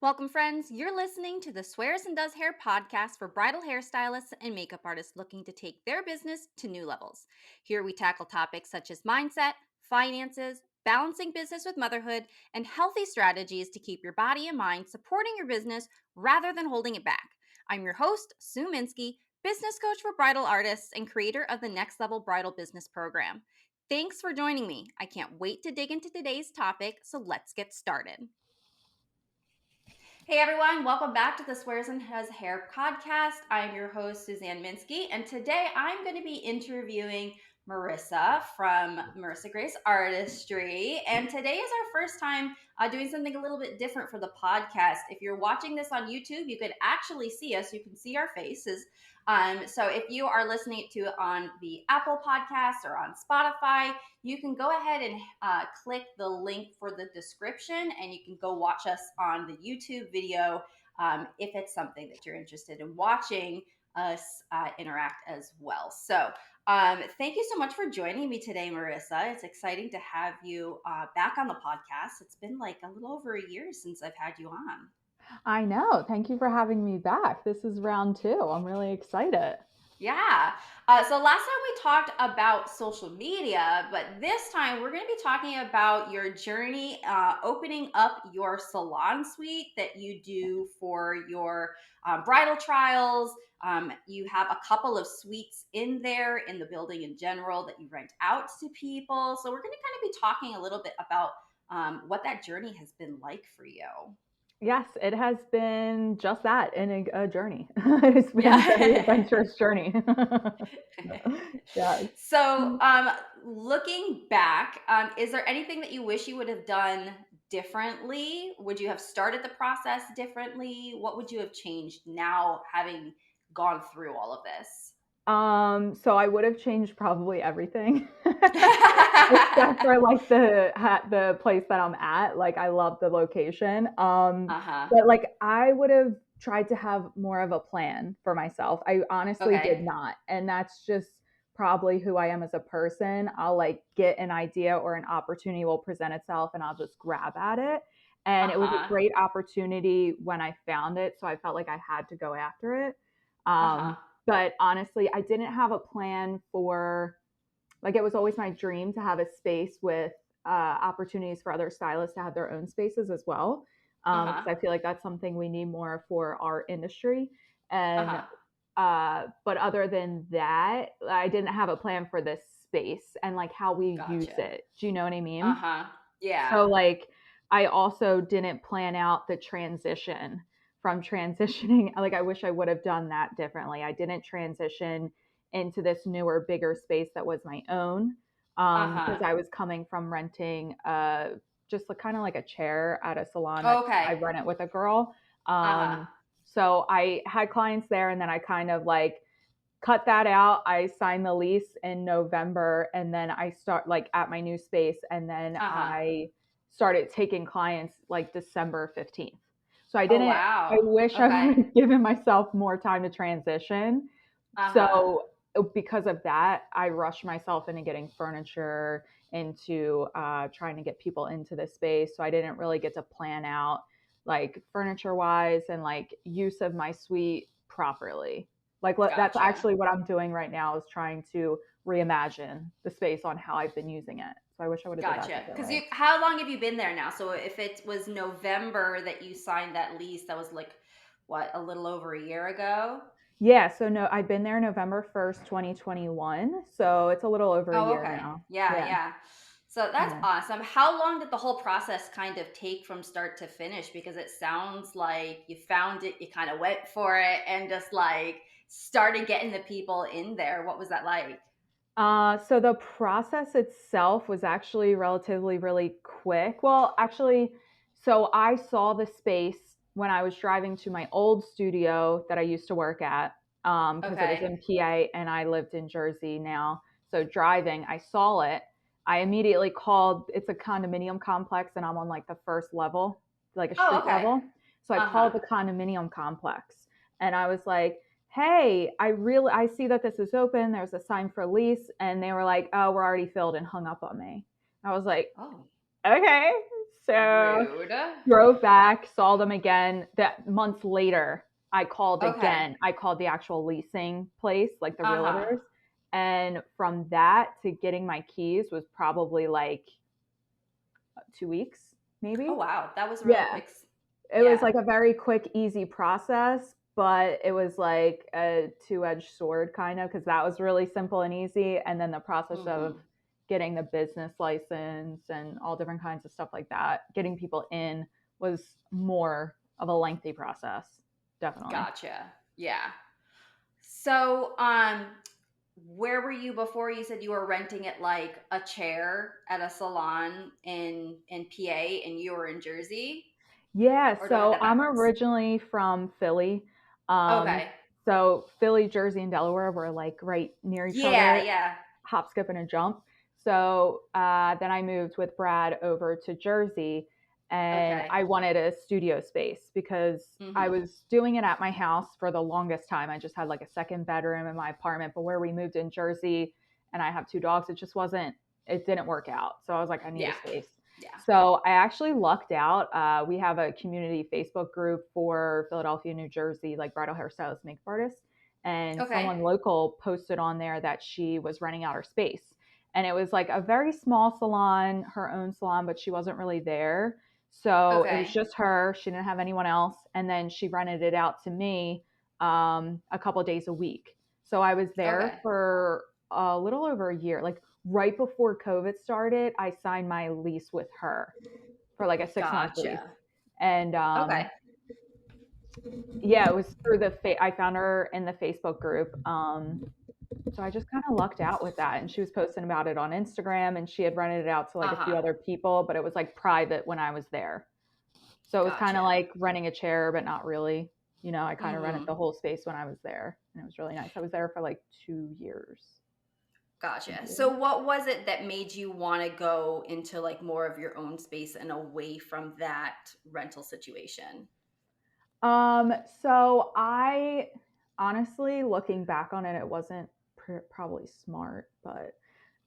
Welcome, friends. You're listening to the Swears and Does Hair podcast for bridal hairstylists and makeup artists looking to take their business to new levels. Here we tackle topics such as mindset, finances, balancing business with motherhood, and healthy strategies to keep your body and mind supporting your business rather than holding it back. I'm your host, Sue Minsky, business coach for bridal artists and creator of the Next Level Bridal Business Program. Thanks for joining me. I can't wait to dig into today's topic, so let's get started. Hey everyone, welcome back to the Swears and Has Hair podcast. I'm your host, Suzanne Minsky, and today I'm going to be interviewing Marissa from Marissa Grace Artistry. And today is our first time doing something a little bit different for the podcast. If you're watching this on YouTube, you can actually see us. You can see our faces. So if you are listening to it on the Apple Podcast or on Spotify, you can go ahead and click the link for the description and you can go watch us on the YouTube video if it's something that you're interested in watching us interact as well. So thank you so much for joining me today, Marissa. It's exciting to have you back on the podcast. It's been like a little over a year since I've had you on. I know. Thank you for having me back. This is round 2. I'm really excited. Yeah. So last time we talked about social media, but this time we're going to be talking about your journey opening up your salon suite that you do for your bridal trials. You have a couple of suites in there in the building in general that you rent out to people. So we're going to kind of be talking a little bit about what that journey has been like for you. Yes, it has been just that in a journey. It's been a very adventurous journey. Yes. So, looking back, is there anything that you wish you would have done differently? Would you have started the process differently? What would you have changed now having gone through all of this? So I would have changed probably everything, except for like the place that I'm at. Like I love the location. Uh-huh. But like I would have tried to have more of a plan for myself. I honestly did Okay. not, and that's just probably who I am as a person. I'll like get an idea or an opportunity will present itself, and I'll just grab at it. And it was a Uh-huh. great opportunity when I found it, so I felt like I had to go after it. Uh-huh. But honestly, I didn't have a plan for like it was always my dream to have a space with opportunities for other stylists to have their own spaces as well. Because Uh-huh. I feel like that's something we need more for our industry. And Uh-huh. but other than that, I didn't have a plan for this space and like how we use Gotcha. it. Do you know what I mean? Uh-huh. Yeah. So like I also didn't plan out the transition from transitioning. Like I wish I would have done that differently. I didn't transition into this newer, bigger space that was my own because Uh-huh. I was coming from renting just kind of like a chair at a salon that I Okay. rent it with a girl. Uh-huh. So I had clients there and then I kind of like cut that out. I signed the lease in November and then I start like at my new space and then Uh-huh. I started taking clients like December 15th. So Oh, I wow. wish I Okay. would have given myself more time to transition. Uh-huh. So because of that, I rushed myself into getting furniture, into trying to get people into the space. So I didn't really get to plan out like furniture wise and like use of my suite properly. Like that's Gotcha. actually what I'm doing right now is trying to reimagine the space on how I've been using it. So I wish I would have did that Gotcha. Because differently. how long have you been there now? So if it was November that you signed that lease, that was like what, a little over a year ago? Yeah, so no, I've been there November 1st, 2021. So it's a little over a Oh, year okay. now. Yeah, Yeah. yeah. So that's Yeah. awesome. How long did the whole process kind of take from start to finish? Because it sounds like you found it, you kind of went for it, and just like started getting the people in there. What was that like? So the process itself was actually relatively really quick. Well, actually, so I saw the space when I was driving to my old studio that I used to work at, because it was Okay. in PA and I lived in Jersey now. So driving, I saw it. I immediately called, it's a condominium complex and I'm on like the first level, like a Oh, street okay. level. So I Uh-huh. called the condominium complex and I was like, hey, I see that this is open. There's a sign for lease. And they were like, oh, we're already filled and hung up on me. I was like, Oh. okay. So Rude. drove back, saw them again. That months later, I called Okay. again. I called the actual leasing place, like the Uh-huh. realtors. And from that to getting my keys was probably like 2 weeks, Oh, maybe. wow. That was really Yeah. quick. It was Yeah. like a very quick, easy process, but it was like a two-edged sword kind of because that was really simple and easy. And then the process of Mm-hmm. getting the business license and all different kinds of stuff like that, getting people in was more of a lengthy process. Definitely. Gotcha. Yeah. So, where were you before? You said you were renting it like a chair at a salon in PA and you were in Jersey? Yeah, Or do I have so that I'm backwards? originally from Philly. Um, Okay. so Philly, Jersey, and Delaware were like right near each Yeah, other, yeah. hop, skip, and a jump. So then I moved with Brad over to Jersey, and Okay. I wanted a studio space because I Mm-hmm. was doing it at my house for the longest time. I just had like a second bedroom in my apartment, but where we moved in Jersey, and I have two dogs, it didn't work out. So I was like, I need a Yeah. space. Yeah. So I actually lucked out. We have a community Facebook group for Philadelphia, New Jersey, like bridal hairstylists, makeup artists. And Okay. someone local posted on there that she was renting out her space. And it was like a very small salon, her own salon, but she wasn't really there. So it was Okay. just her. She didn't have anyone else. And then she rented it out to me a couple days a week. So I was there Okay. for a little over a year. Like right before COVID started, I signed my lease with her for like a 6 month lease. Gotcha. And Okay. yeah, it was through I found her in the Facebook group. So I just kind of lucked out with that. And she was posting about it on Instagram and she had rented it out to like a few Uh-huh. other people, but it was like private when I was there. So it was kind of Gotcha. like renting a chair, but not really. I kind of rented Mm-hmm. the whole space when I was there and it was really nice. I was there for like 2 years. Gotcha. So Yeah. what was it that made you want to go into like more of your own space and away from that rental situation? So I honestly, looking back on it, it wasn't probably smart, but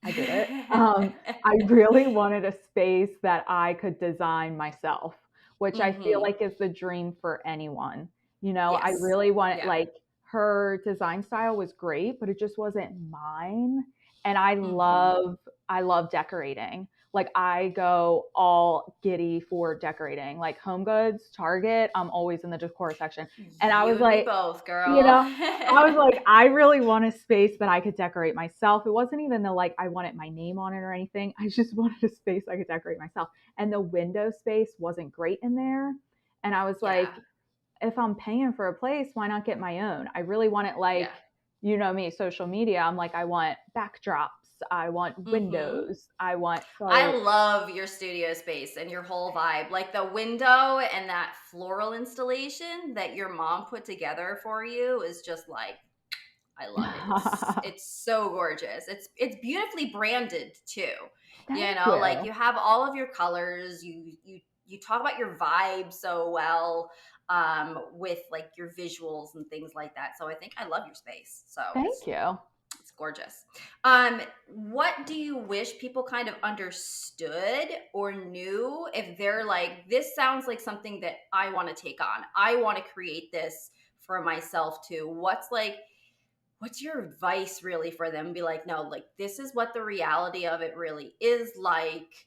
I did it. I really wanted a space that I could design myself, which I feel Mm-hmm. like is the dream for anyone. I Yes. really want Yeah. like her design style was great, but it just wasn't mine. And Mm-hmm. I love decorating. Like I go all giddy for decorating. Like Home Goods, Target, I'm always in the decor section. And I was You and me like, both, you girl. know, I was like, I really want a space that I could decorate myself. It wasn't even the like I wanted my name on it or anything. I just wanted a space I could decorate myself. And the window space wasn't great in there. And I was Yeah. like, if I'm paying for a place, why not get my own? I really want it Yeah. like, me, social media. I'm like, I want backdrops. I want Mm-hmm. windows. I want I so love your studio space and your whole vibe. Like the window and that floral installation that your mom put together for you is just like I love it. It's so gorgeous. It's beautifully branded too. thank Like you. you have all of your colors. You talk about your vibe so well with like your visuals and things like that. So I think I love your space. So Thank you. it's gorgeous. What do you wish people kind of understood or knew if they're like, this sounds like something that I want to take on. I want to create this for myself too. What's your advice really for them? Be like, no, like this is what the reality of it really is like.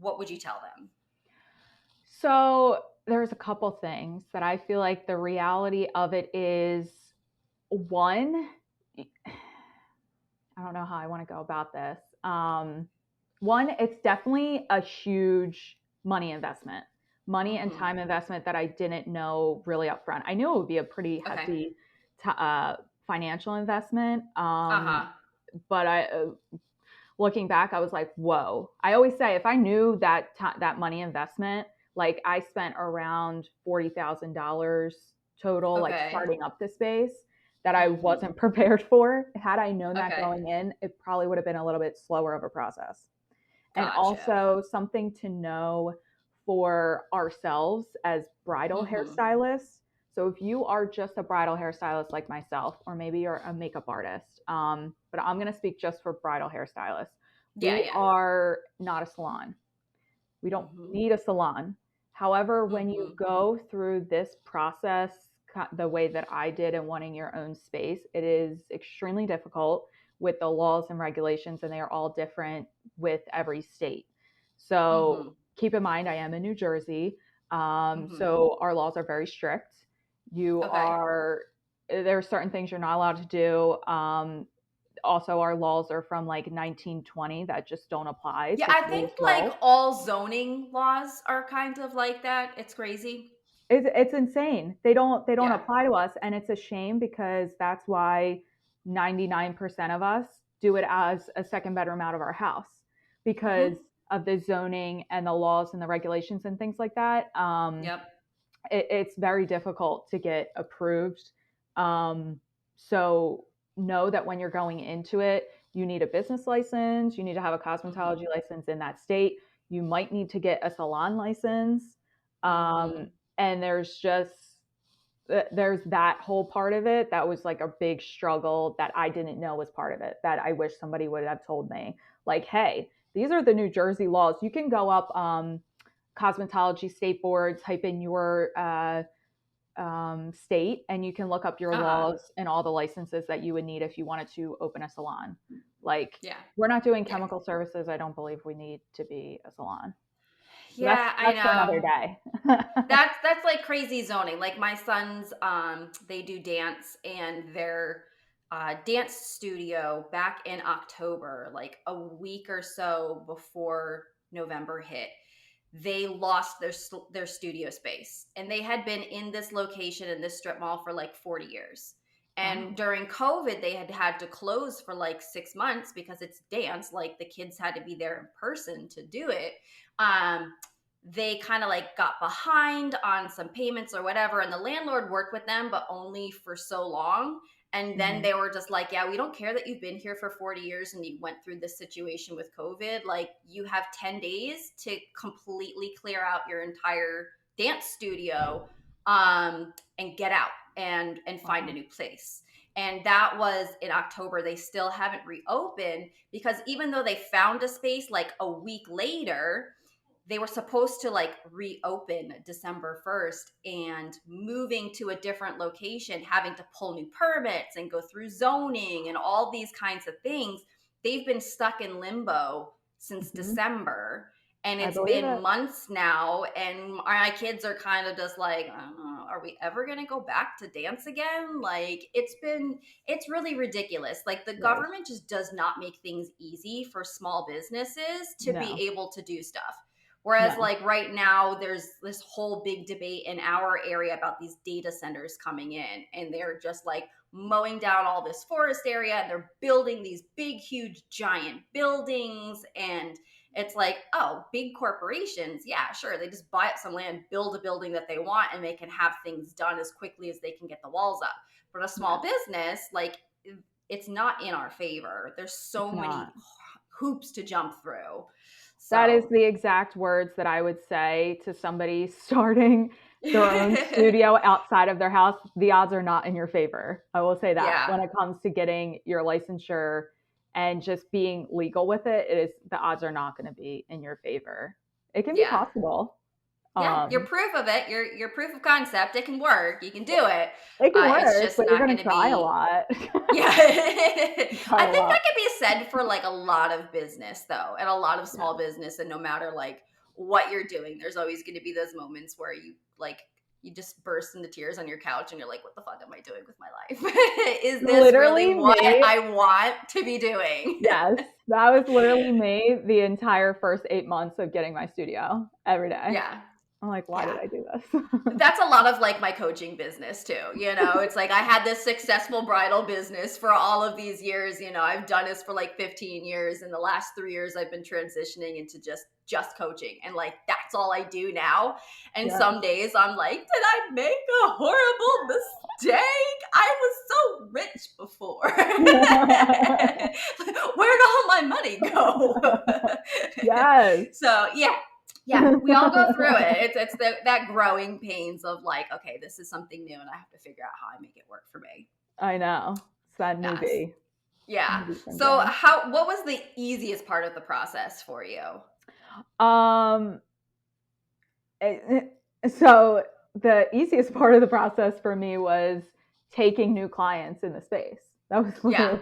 What would you tell them? So there's a couple things that I feel like the reality of it is one, I don't know how I want to go about this. One, it's definitely a huge money and Mm-hmm. time investment that I didn't know really upfront. I knew it would be a pretty Okay. hefty financial investment, Uh-huh. but looking back, I was like, whoa. I always say if I knew that money investment, like I spent around $40,000 total, like Okay. starting up the space that I Mm-hmm. wasn't prepared for. Had I known that Okay. going in, it probably would have been a little bit slower of a process. And Gotcha. also something to know for ourselves as bridal Mm-hmm. hairstylists. So if you are just a bridal hairstylist like myself, or maybe you're a makeup artist, but I'm going to speak just for bridal hairstylists. Yeah, We yeah. are not a salon. We don't Mm-hmm. need a salon. However, when you Mm-hmm. go through this process the way that I did in wanting your own space, it is extremely difficult with the laws and regulations, and they are all different with every state. So Mm-hmm. keep in mind, I am in New Jersey. Mm-hmm. So our laws are very strict. You Okay. are, there are certain things you're not allowed to do. Also, our laws are from like 1920 that just don't apply Yeah, to I think today's like world. all zoning laws are kind of like that. It's crazy. It's insane. They don't Yeah. apply to us, and it's a shame because that's why 99% of us do it as a second bedroom out of our house because Mm-hmm. of the zoning and the laws and the regulations and things like that. Yep. It's very difficult to get approved. Um, so know that when you're going into it, you need a business license, you need to have a Mm-hmm. cosmetology license in that state. You might need to get a salon license. Mm-hmm. Um, and there's that whole part of it that was like a big struggle that I didn't know was part of it, that I wish somebody would have told me. Like, hey, these are the New Jersey laws. You can go up cosmetology state board, type in your state, and you can look up your Uh-huh. laws and all the licenses that you would need if you wanted to open a salon. Like, Yeah. we're not doing Yeah. chemical services. I don't believe we need to be a salon. So that's Yeah, I that's for another know. day. That's like crazy zoning. Like my sons, they do dance, and their dance studio back in October, like a week or so before November hit, they lost their studio space, and they had been in this location in this strip mall for like 40 years. And Wow. during COVID, they had to close for like 6 months because it's dance. Like the kids had to be there in person to do it. Um, they kind of like got behind on some payments or whatever, and the landlord worked with them, but only for so long. And then Mm-hmm. they were just like, yeah, we don't care that you've been here for 40 years and you went through this situation with COVID. Like, you have 10 days to completely clear out your entire dance studio, and get out and find a Wow. new place. And that was in October. They still haven't reopened because even though they found a space like a week later, they were supposed to like reopen December 1st, and moving to a different location, having to pull new permits and go through zoning and all these kinds of things. They've been stuck in limbo since Mm-hmm. December, and I it's believe been it. months now, and my kids are kind of just like, I don't know, are we ever going to go back to dance again? Like, it's really ridiculous. Like, the It is. government just does not make things easy for small businesses to be No, able to do stuff. Whereas, no. like right now, there's this whole big debate in our area about these data centers coming in, and they're just like mowing down all this forest area, and they're building these big, huge, giant buildings. And it's like, oh, big corporations, yeah, sure, they just buy up some land, build a building that they want, and they can have things done as quickly as they can get the walls up. But a Yeah, small business, like, it's not in our favor. There's so it's many not. hoops to jump through. That is So the exact words that I would say to somebody starting their own studio outside of their house. The odds are not in your favor. I will say that yeah. when it comes to getting your licensure and just being legal with it, it is the odds are not going to be in your favor. It can be Yeah. possible. Yeah. You're Um, proof of it. You're proof of concept. It can work. You can do it. it can It's work, just but you're not going going to to try a be. lot. Yeah. Try I a think lot. that can be said for like a lot of business though, and a lot of Yeah. small business. And no matter like what you're doing, there's always going to be those moments where you just burst into tears on your couch and you're like, what the fuck am I doing with my life? Is this really Literally what me. I want to be doing? Yes, that was literally me the entire first 8 months of getting my studio every day. Yeah. I'm like, why did Yeah. I do this? That's a lot of like my coaching business too. It's like I had this successful bridal business for all of these years. I've done this for like 15 years. In the last 3 years, I've been transitioning into just coaching, and like that's all I do now. And Yes. some days I'm like, did I make a horrible mistake? I was so rich before. Where'd all my money go? Yes. So yeah, we all go through it. It's that growing pains of like, okay, this is something new, and I have to figure out how I make it work for me. I know. It's that Yes, newbie, yeah. newbie So syndrome. what was the easiest part of the process for you? So the easiest part of the process for me was taking new clients in the space. That was Yeah.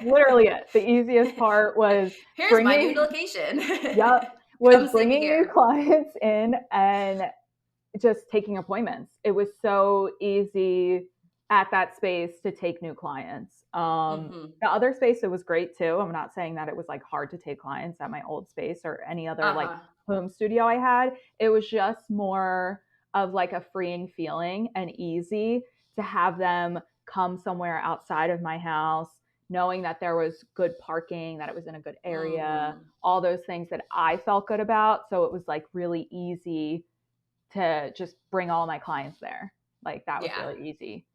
literally it. The easiest part was Here's my new bringing, location. yep, was Come see me bringing new here. clients in and just taking appointments. It was so easy at that space to take new clients. Mm-hmm. The other space, it was great too. I'm not saying that it was like hard to take clients at my old space or any other like Uh-huh. home studio I had. It was just more of like a freeing feeling and easy to have them come somewhere outside of my house, knowing that there was good parking, that it was in a good area, Mm-hmm. all those things that I felt good about. So it was like really easy to just bring all my clients there. Like that was Yeah. really easy.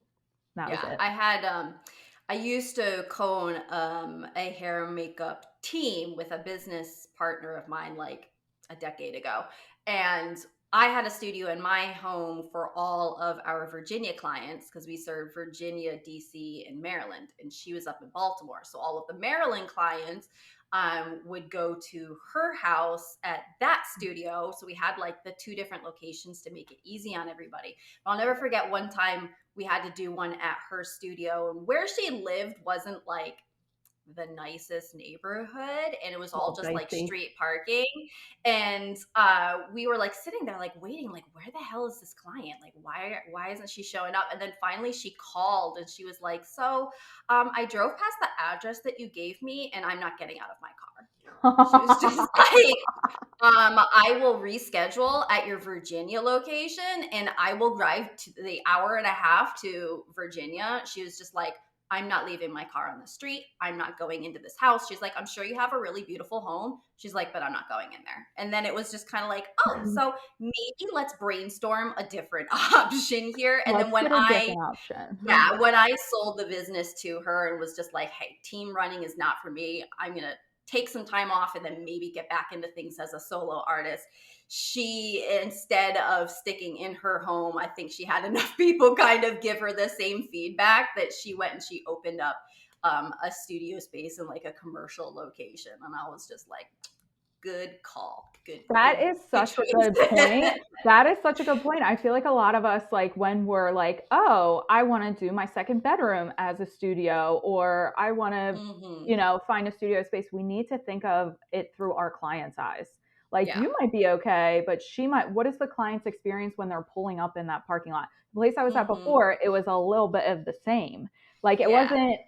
That was Yeah. it. I used to co-own a hair and makeup team with a business partner of mine like a decade ago. And I had a studio in my home for all of our Virginia clients because we served Virginia, DC, and Maryland. And she was up in Baltimore. So all of the Maryland clients would go to her house at that studio. So we had like the two different locations to make it easy on everybody. But I'll never forget one time we had to do one at her studio, and where she lived wasn't like the nicest neighborhood, and it was all All just like dicey. street parking. And we were like sitting there like waiting, like where the hell is this client, like why isn't she showing up? And then finally she called and she was like, so I drove past the address that you gave me and I'm not getting out of my car. She was just like, I will reschedule at your Virginia location and I will drive to the hour and a half to Virginia. She was just like, I'm not leaving my car on the street. I'm not going into this house. She's like, I'm sure you have a really beautiful home. She's like, but I'm not going in there. And then it was just kind of like, oh, so maybe let's brainstorm a different option here. And then Let's get a different option. yeah, when I sold the business to her and was just like, hey, team running is not for me. I'm going to take some time off and then maybe get back into things as a solo artist. She, instead of sticking in her home, I think she had enough people kind of give her the same feedback that she went and she opened up a studio space in like a commercial location. And I was just like, good call. That is Good such a good choice. point. That is such a good point. I feel like a lot of us, like when we're like, oh, I want to do my second bedroom as a studio, or I want to, Mm-hmm. find a studio space, we need to think of it through our client's eyes. Like Yeah. you might be okay, but she might, what is the client's experience when they're pulling up in that parking lot? The place I was at Mm-hmm. before, it was a little bit of the same. Like it Yeah. wasn't,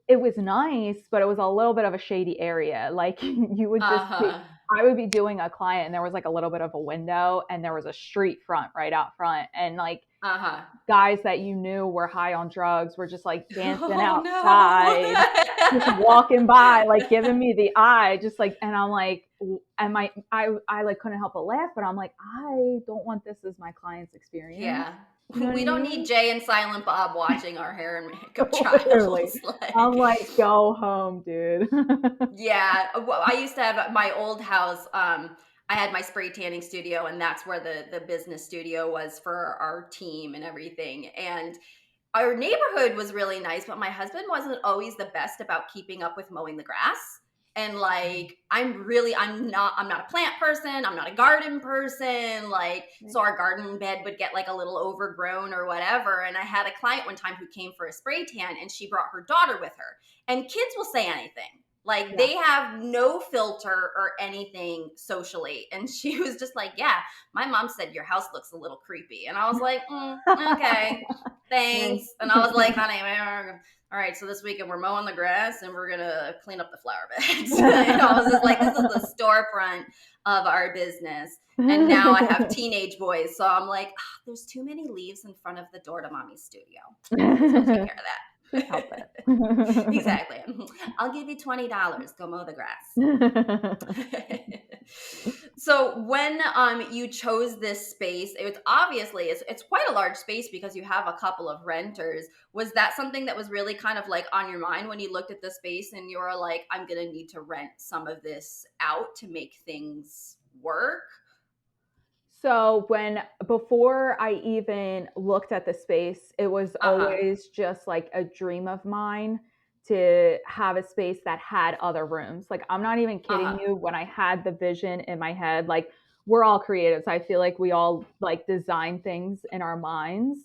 it was nice, but it was a little bit of a shady area. Like you would just be, Uh-huh. I would be doing a client and there was like a little bit of a window and there was a street front right out front. And like Uh-huh. guys that you knew were high on drugs were just like dancing Oh outside, just walking by, like giving me the eye, just like, and I'm like, and I like couldn't help but laugh, but I'm like, I don't want this as my client's experience. Yeah. You know what I We don't need mean? Jay and Silent Bob watching our hair and makeup Literally. trials. I'm Like, like, go home, dude. yeah. Well, I used to have at my old house. I had my spray tanning studio, and that's where the business studio was for our team and everything. And our neighborhood was really nice, but my husband wasn't always the best about keeping up with mowing the grass. And like I'm not a plant person, I'm not a garden person, like so our garden bed would get like a little overgrown or whatever. And I had a client one time who came for a spray tan and she brought her daughter with her. And kids will say anything. Like Yeah. they have no filter or anything socially. And she was just like, yeah, my mom said your house looks a little creepy. And I was like, okay, thanks. Thanks. And I was like, honey, all right, so this weekend we're mowing the grass and we're gonna clean up the flower beds. And I was just like, this is the storefront of our business. And now I have teenage boys, so I'm like, there's too many leaves in front of the door to mommy's studio. Somebody's gonna take care of Just help that. it. Exactly. I'll give you $20. Go mow the grass. So when you chose this space, it's obviously it's quite a large space because you have a couple of renters. Was that something that was really kind of like on your mind when you looked at the space and you were like, I'm going to need to rent some of this out to make things work? So before I even looked at the space, it was Uh-huh. always just like a dream of mine to have a space that had other rooms. Like I'm not even kidding Uh-huh. you when I had the vision in my head, like we're all creatives. I feel like we all like design things in our minds.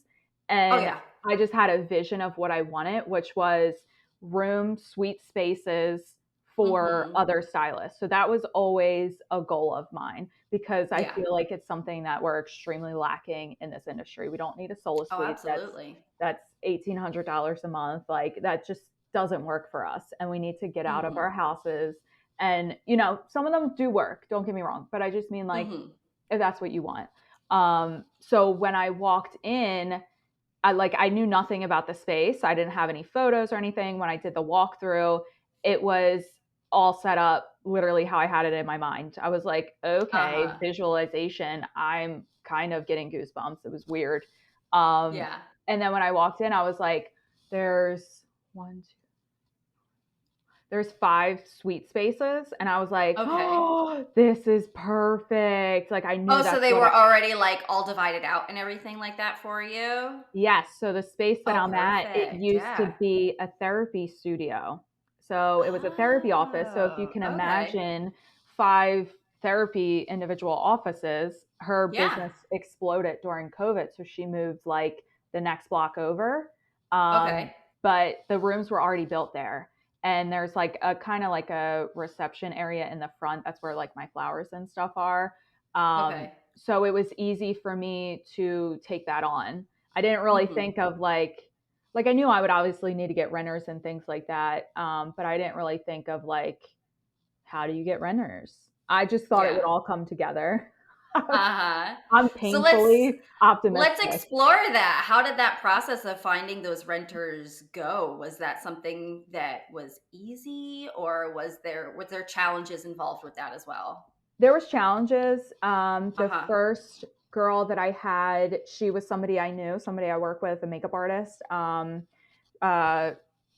Oh And yeah. I just had a vision of what I wanted, which was room, suite spaces for Mm-hmm. other stylists. So that was always a goal of mine because I Yeah. feel like it's something that we're extremely lacking in this industry. We don't need a solo Oh, suite absolutely. that's $1,800 a month. Like that just doesn't work for us. And we need to get out of Mm-hmm. our houses. And, some of them do work, don't get me wrong, but I just mean like Mm-hmm. if that's what you want. So when I walked in, I knew nothing about the space. I didn't have any photos or anything. When I did the walkthrough, it was all set up literally how I had it in my mind. I was like, okay, Uh-huh. visualization. I'm kind of getting goosebumps. It was weird. Um, Yeah. and then when I walked in, I was like, there's one, two, there's 5 suite spaces. And I was like, Okay. oh, this is perfect. Like I knew Oh, so that's they what were already like all divided out and everything like that for you? Yes, so the space that Oh, I'm at, it perfect. used to Yeah. be a therapy studio. So it was a therapy office. So if you Oh, can okay. imagine 5 therapy individual offices, her Yeah. business exploded during COVID. So she moved like the next block over. Okay. But the rooms were already built there. And there's like a kind of like a reception area in the front. That's where like my flowers and stuff are. Okay. So it was easy for me to take that on. I didn't really Mm-hmm. think of like I knew I would obviously need to get renters and things like that. But I didn't really think of like how do you get renters? I just thought it would Yeah. all come together. Uh-huh. I'm So let's painfully let's optimistic. explore that. How did that process of finding those renters go? Was that something that was easy, or was there challenges involved with that as well? There was challenges. The Uh-huh. first girl that I had, she was somebody I knew, somebody I work with, a makeup artist. Uh,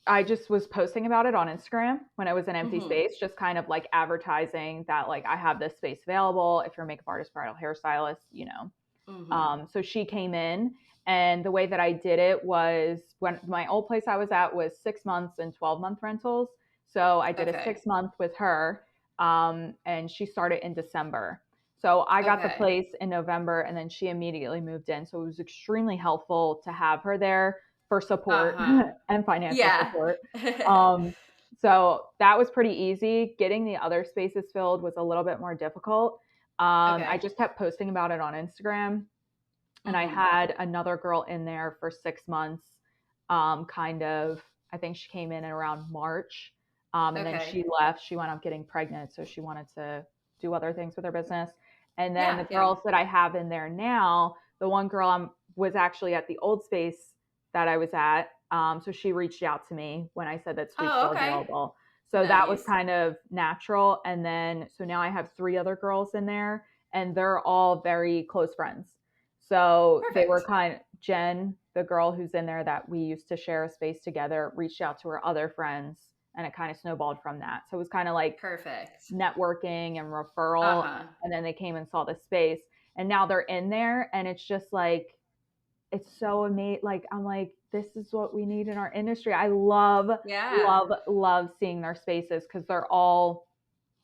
I just was posting about it on Instagram when it was an empty Mm-hmm. space, just kind of like advertising that like I have this space available. If you're a makeup artist, bridal hairstylist. Mm-hmm. So she came in, and the way that I did it was when my old place I was at was 6 months and 12-month rentals. So I did a Okay. 6 month with her, and she started in December. So I got the Okay. place in November, and then she immediately moved in. So it was extremely helpful to have her there for support Uh-huh. and financial Yeah. support. Um, so that was pretty easy. Getting the other spaces filled was a little bit more difficult. I Okay. just kept posting about it on Instagram, and I Mm-hmm. had another girl in there for 6 months. Kind of, I think she came in around March, and then Okay. she left. She wound up getting pregnant, so she wanted to do other things with her business. And then the Yeah, yeah. girls that I have in there now, the one girl was actually at the old space that I was at. So she reached out to me when I said that suite's Oh, still okay. available. So that was Nice. kind of natural. And then, so now I have 3 other girls in there, and they're all very close friends. So they were Perfect. Jen, the girl who's in there that we used to share a space together, reached out to her other friends, and it kind of snowballed from that. So it was kind of like Perfect. networking and referral. Uh-huh. And then they came and saw the space, and now they're in there, and it's just like, it's so amazing. Like, I'm like, this is what we need in our industry. I love, Yeah. love, love seeing their spaces because they're all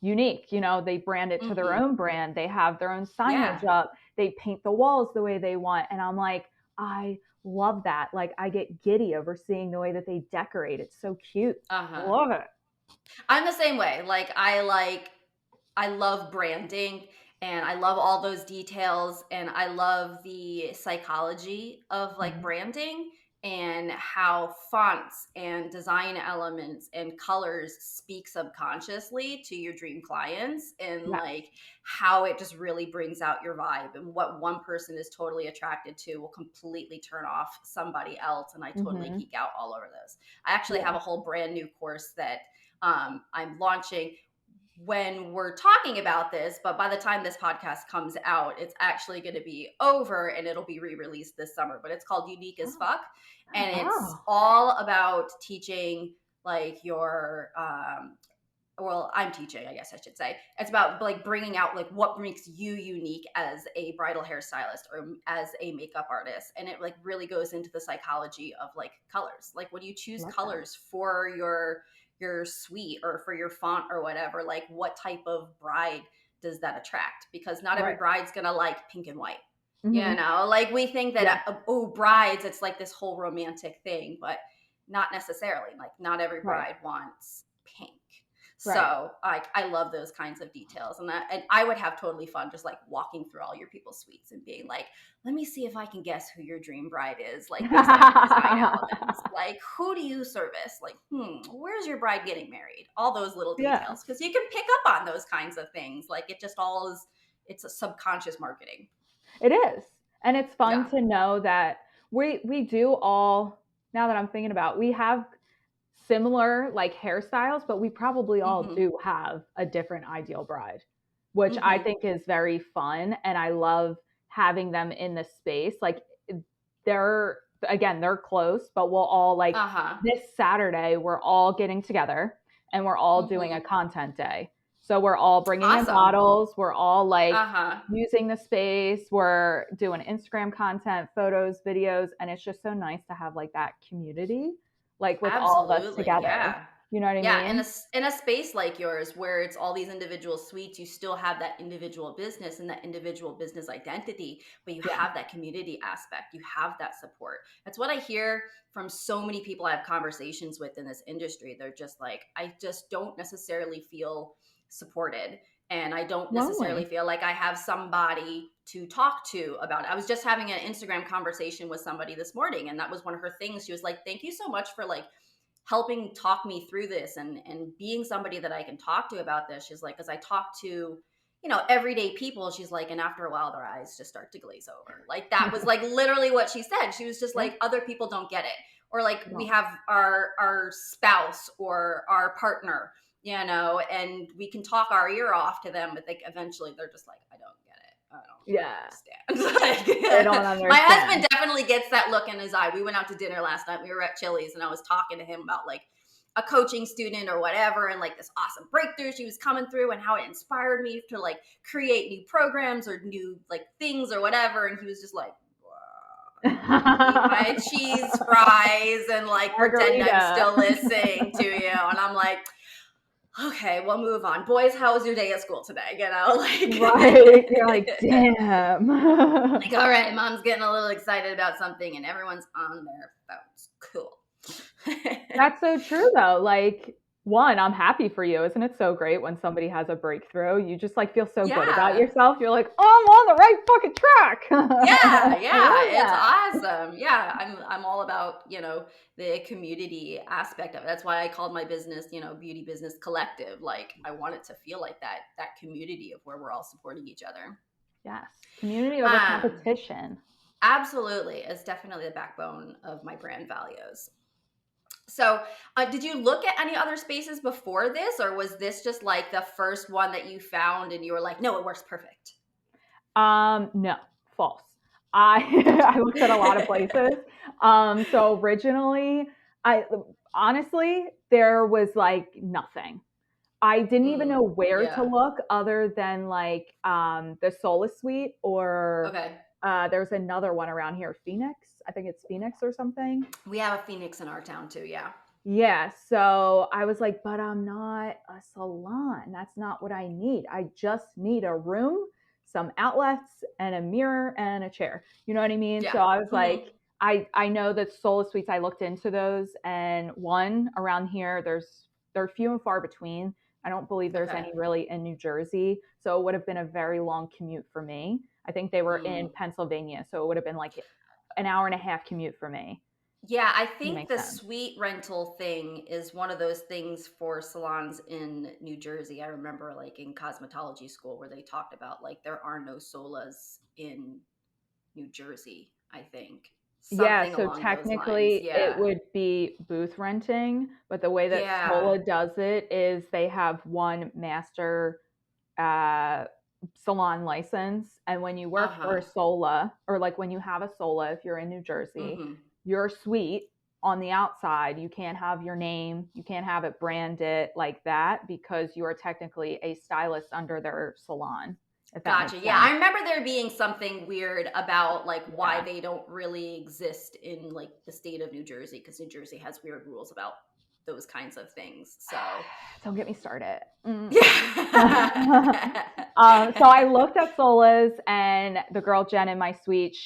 unique. They brand it to their Mm-hmm. own brand. They have their own Yeah. signage up. They paint the walls the way they want. And I'm like, I love that. Like I get giddy over seeing the way that they decorate. It's so cute. I Uh-huh. love it. I'm the same way. I love branding, and I love all those details, and I love the psychology of like Mhm. branding and how fonts and design elements and colors speak subconsciously to your dream clients, and Yes. like how it just really brings out your vibe, and what one person is totally attracted to will completely turn off somebody else, and I totally Hmm. geek out all over those. I actually have Yeah. a whole brand new course that I'm launching when we're talking about this, but by the time this podcast comes out, it's actually going to be over and it'll be re released this summer. But it's called Unique as Oh. Fuck. And it's Oh. all about teaching like well, I'm teaching, I guess I should say. It's about like bringing out like what makes you unique as a bridal hairstylist or as a makeup artist. And it like really goes into the psychology of like colors. Like when you choose Love that. colors for your suite or for your font or whatever, like what type of bride does that attract? Because not every Right. bride's gonna like pink and white. Mm-hmm. Like we think Yeah. that brides, it's like this whole romantic thing, but not necessarily. Like not every Right. bride wants pink. Right. So I love those kinds of details, and I would have totally fun just like walking through all your people's suites and being like, let me see if I can guess who your dream bride is, like based on your design elements. Like, who do you service? Like, where's your bride getting married? All those little Yeah. details, because you can pick up on those kinds of things. Like, it just all is. It's a subconscious marketing. It is. And it's fun Yeah. to know that we do all, now that I'm thinking about, we have similar like hairstyles, but we probably all Mm-hmm. do have a different ideal bride, which I Mm-hmm. think is very fun. And I love having them in the space. Like they're, again, they're close, but we'll all like Uh huh. this Saturday, we're all getting together and we're all doing a Mm-hmm. content day. So we're all bringing in Awesome. models. We're all like Uh huh. using the space. We're doing Instagram content, photos, videos. And it's just so nice to have like that community, like with all of us Absolutely. together. Yeah. You know what I Yeah, mean? in a space like yours where it's all these individual suites, you still have that individual business and that individual business identity, but you Yeah. have that community aspect. You have that support. That's what I hear from so many people I have conversations with in this industry. They're just like, I just don't necessarily feel supported. And I don't necessarily Lonely. feel like I have somebody to talk to about it. I was just having an Instagram conversation with somebody this morning, and that was one of her things. She was like, thank you so much for like helping talk me through this and being somebody that I can talk to about this. She's like, because I talk to, everyday people. She's like, and after a while, their eyes just start to glaze over. Like that was like literally what she said. She was just Yeah. like, other people don't get it. Or like we No. have our spouse or our partner, and we can talk our ear off to them, but eventually they're just like, I don't get it. I don't Yeah. really understand. They don't My understand. husband definitely gets that look in his eye. We went out to dinner last night. We were at Chili's, and I was talking to him about like a coaching student or whatever, and like this awesome breakthrough she was coming through, and how it inspired me to like create new programs or new like things or whatever. And he was just like, eat my cheese fries and like pretend I'm Margarita. still listening to you. And I'm like, okay, we'll move on. Boys, how was your day at school today? Like, Right. You're like, damn. like, all right, mom's getting a little excited about something and everyone's on their phones. Cool. That's so true though. Like, one, I'm happy for you. Isn't it so great when somebody has a breakthrough? You just like feel so good about Yeah. yourself. You're like, oh, I'm on the right fucking track. Yeah, I yeah, love it's that. awesome. Yeah, I'm all about, the community aspect of it. That's why I called my business, Beauty Business Collective. Like I want it to feel like that community of where we're all supporting each other. Yes. Community over Um, competition. Absolutely. It's definitely the backbone of my brand values. So, did you look at any other spaces before this, or was this just like the first one that you found and you were like, no, it works perfect? No, false. I I looked at a lot of Gotcha. places. So originally, I honestly there was like nothing. I didn't even know where to Yeah. look other than like the Sola Suite or Okay. there's another one around here, Phoenix. I think it's Phoenix or something. We have a Phoenix in our town too. Yeah. Yeah, so I was like, but I'm not a salon. That's not what I need. I just need a room, some outlets, and a mirror and a chair. You know what I mean? Yeah. So I was Hmm. like, I know that Sola Suites. I looked into those, and one around here, they're few and far between. I don't believe there's Okay. any really in New Jersey, so it would have been a very long commute for me. I think they were in Mm. Pennsylvania, so it would have been like an hour and a half commute for me. Yeah, I It think makes the sense. suite rental thing is one of those things for salons in New Jersey. I remember like in cosmetology school where they talked about like there are no solas in New Jersey, I think. Yeah, Something so along those lines. technically it Yeah. would be booth renting, but the way that Yeah. Sola does it is they have one master uh, salon license. And when you work for a Uh-huh. Sola, or like when you have a Sola, if you're in New Jersey, Mm-hmm. your suite on the outside, you can't have your name, you can't have it branded like that because you are technically a stylist under their salon, if that Gotcha. makes Yeah, sense. I remember there being something weird about like why Yeah. they don't really exist in like the state of New Jersey because New Jersey has weird rules about those kinds of things. So don't get me started. yeah. So I looked at Solas, and the girl Jen in my suite,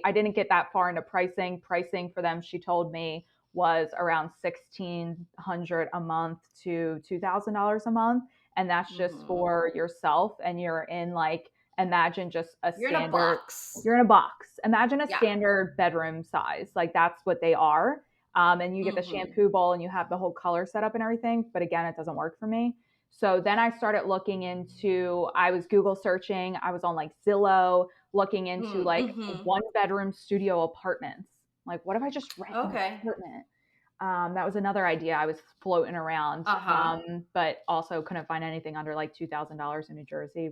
I didn't get that far into pricing. Pricing for them, she told me, was around $1,600 a month to $2,000 a month, and that's just for yourself. And you're in like, imagine just a You're in a standard. box. You're in a box. Imagine a Yeah. standard bedroom size. Like that's what they are. And you get the shampoo bowl, and you have the whole color set up and everything. But again, it doesn't work for me. So then I started looking into, I was Google searching, I was on like Zillow, looking into like 1-bedroom studio apartments. Like, what if I just rent an apartment? That was another idea I was floating around, but also couldn't find anything under like $2,000 in New Jersey.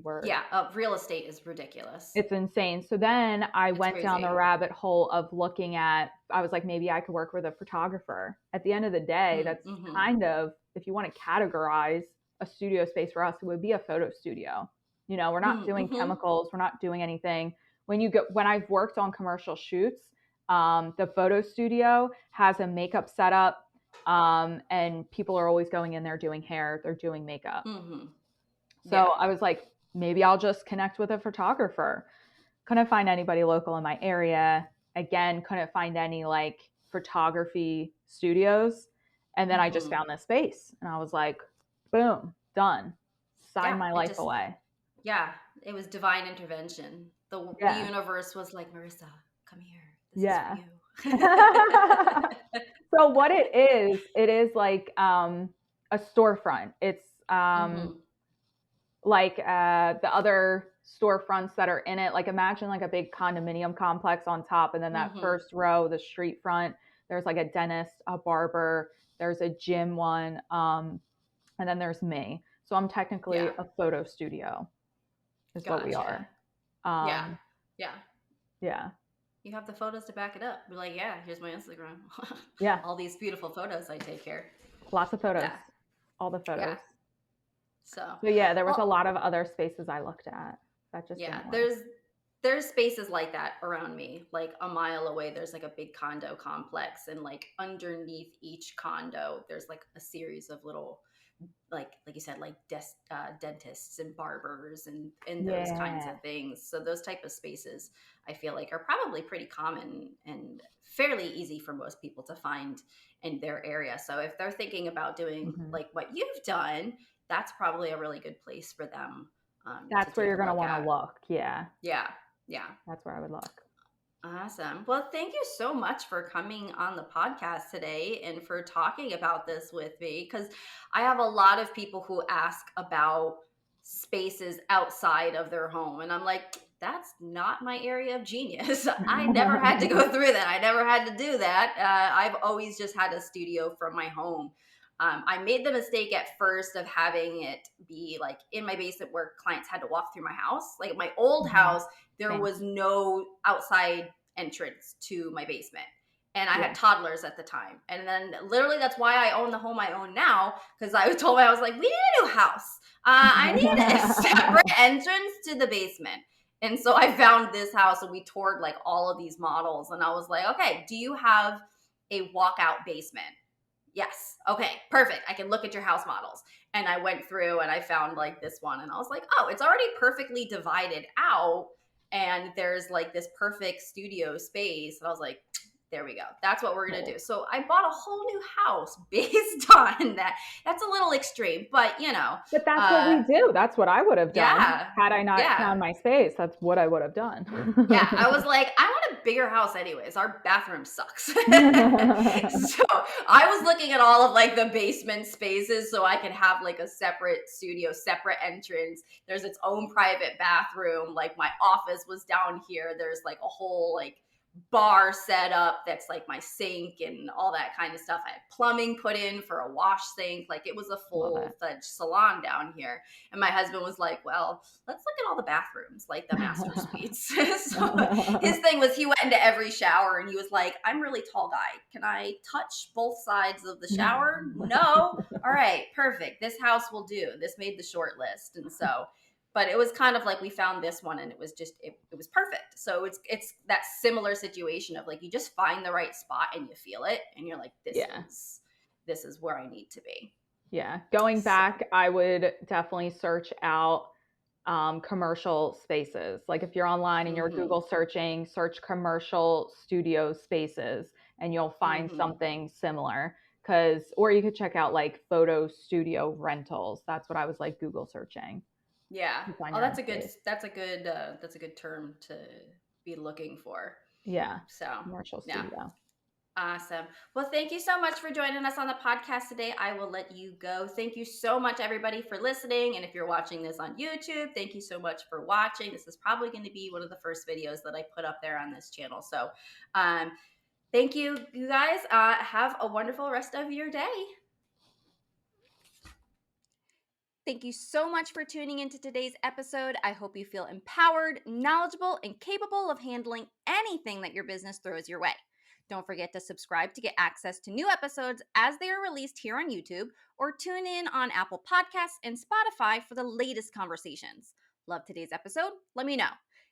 Real estate is ridiculous. It's insane. So then I went down the rabbit hole of looking at, I was like, maybe I could work with a photographer. At the end of the day, that's kind of, if you want to categorize a studio space for us, it would be a photo studio. You know, we're not doing chemicals. We're not doing anything. When I've worked on commercial shoots, the photo studio has a makeup setup, and people are always going in there doing hair. They're doing makeup. So I was like, maybe I'll just connect with a photographer. Couldn't find anybody local in my area. Again, couldn't find any like photography studios. And then I just found this space, and I was like, boom, done. Sign my life away. Yeah, it was divine intervention. The universe was like, Marissa, come here. This is for you. So what it is like a storefront. It's like the other storefronts that are in it. Like imagine like a big condominium complex on top, and then that first row, the street front, there's like a dentist, a barber, there's a gym one, and then there's me. So I'm technically a photo studio is what we are. Yeah. You have the photos to back it up. We're like, here's my Instagram. Yeah. All these beautiful photos I take here. Lots of photos. All the photos. Yeah. So there was a lot of other spaces I looked at that just there's spaces like that around me. Like a mile away, there's like a big condo complex, and like underneath each condo, there's like a series of little, like you said, like dentists and barbers and those kinds of things. So those type of spaces, I feel like, are probably pretty common and fairly easy for most people to find in their area. So if they're thinking about doing like what you've done, that's probably a really good place for them. That's where you're going to want to look. Yeah. That's where I would look. Awesome. Well, thank you so much for coming on the podcast today and for talking about this with me, because I have a lot of people who ask about spaces outside of their home, and I'm like, that's not my area of genius. I never had to go through that. I never had to do that. I've always just had a studio from my home. I made the mistake at first of having it be like in my basement where clients had to walk through my house. Like my old house, there was no outside entrance to my basement. And I had toddlers at the time. And then literally that's why I own the home I own now, because I was told, I was like, we need a new house. I need a separate entrance to the basement. And so I found this house, and we toured like all of these models. And I was like, okay, do you have a walkout basement? Yes. Okay, perfect. I can look at your house models. And I went through and I found like this one, and I was like, oh, it's already perfectly divided out. And there's like this perfect studio space. And I was like, there we go. That's what we're going to do. So I bought a whole new house based on that. That's a little extreme, but you know. But that's what we do. That's what I would have done. Had I not found my space, that's what I would have done. I was like, I want a bigger house anyways. Our bathroom sucks. So I was looking at all of like the basement spaces so I could have like a separate studio, separate entrance. There's its own private bathroom. Like my office was down here. There's like a whole like bar set up that's like my sink and all that kind of stuff. I had plumbing put in for a wash sink. Like it was a full-fledged salon down here. And my husband was like, well, let's look at all the bathrooms, like the master suites. So his thing was, he went into every shower and he was like, I'm a really tall guy. Can I touch both sides of the shower? No. All right, perfect. This house will do. This made the short list. And so, but it was kind of like we found this one, and it was just, it was perfect. So it's that similar situation of like, you just find the right spot and you feel it and you're like, this this is where I need to be. Yeah. Going So, back, I would definitely search out commercial spaces. Like if you're online and you're mm-hmm, Google searching, search commercial studio spaces and you'll find mm-hmm. something similar. Or you could check out like photo studio rentals. That's what I was like Google searching Yeah. to find Oh, your own space. that's a good term to be looking for. Yeah. So, Commercial yeah. studio. Awesome. Well, thank you so much for joining us on the podcast today. I will let you go. Thank you so much, everybody, for listening. And if you're watching this on YouTube, thank you so much for watching. This is probably going to be one of the first videos that I put up there on this channel. So, um, thank you, you guys. Have a wonderful rest of your day. Thank you so much for tuning into today's episode. I hope you feel empowered, knowledgeable, and capable of handling anything that your business throws your way. Don't forget to subscribe to get access to new episodes as they are released here on YouTube, or tune in on Apple Podcasts and Spotify for the latest conversations. Love today's episode? Let me know.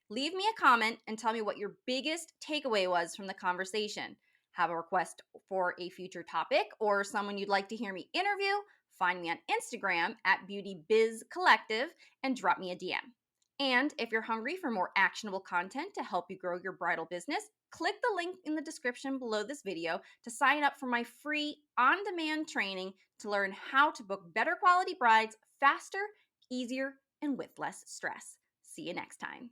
Leave me a comment and tell me what your biggest takeaway was from the conversation. Have a request for a future topic or someone you'd like to hear me interview? Find me on Instagram at Beauty Biz Collective and drop me a DM. And if you're hungry for more actionable content to help you grow your bridal business, click the link in the description below this video to sign up for my free on-demand training to learn how to book better quality brides faster, easier, and with less stress. See you next time.